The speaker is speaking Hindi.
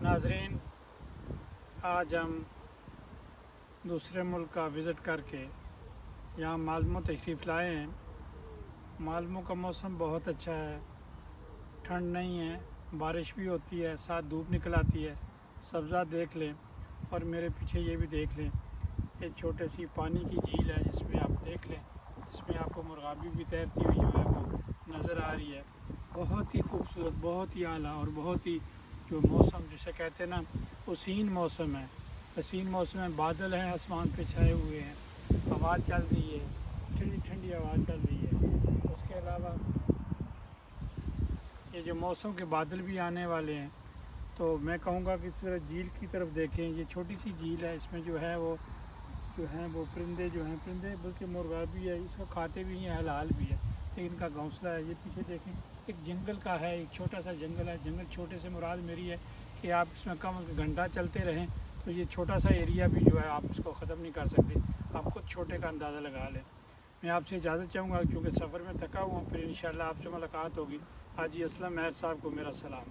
नाज़रीन, आज हम दूसरे मुल्क का विज़िट करके यहाँ मालमो तशरीफ़ लाए हैं। मालमो का मौसम बहुत अच्छा है, ठंड नहीं है, बारिश भी होती है, साथ धूप निकल आती है। सब्ज़ा देख लें और मेरे पीछे ये भी देख लें, एक छोटी सी पानी की झील है जिसमें आप देख लें, इसमें आपको मुर्गाबी भी तैरती हुई जो है वो नज़र आ रही है। बहुत ही खूबसूरत, बहुत ही आला और बहुत ही जो मौसम जिसे कहते हैं ना हसीन मौसम है। हसीन मौसम है, बादल हैं आसमान पे छाए हुए हैं, हवा चल रही है, ठंडी ठंडी हवा चल रही है। उसके अलावा ये जो मौसम के बादल भी आने वाले हैं, तो मैं कहूँगा कि इस तरह झील की तरफ देखें। ये छोटी सी झील है, इसमें जो है वो परिंदे परिंदे बल्कि मुर्गा भी है, इसको खाते भी हैं, हलाल भी है, लेकिन इनका घोंसला है। ये पीछे देखें, एक जंगल का है, एक छोटा सा जंगल है। जंगल छोटे से मुराद मेरी है कि आप इसमें कम घंटा चलते रहें तो ये छोटा सा एरिया भी जो है आप इसको ख़त्म नहीं कर सकते। आप खुद छोटे का अंदाज़ा लगा लें। मैं आपसे इजाज़त चाहूँगा क्योंकि सफ़र में थका हुआ, फिर इंशाल्लाह आपसे मुलाकात होगी। हाजी असलम महर साहब को मेरा सलाम।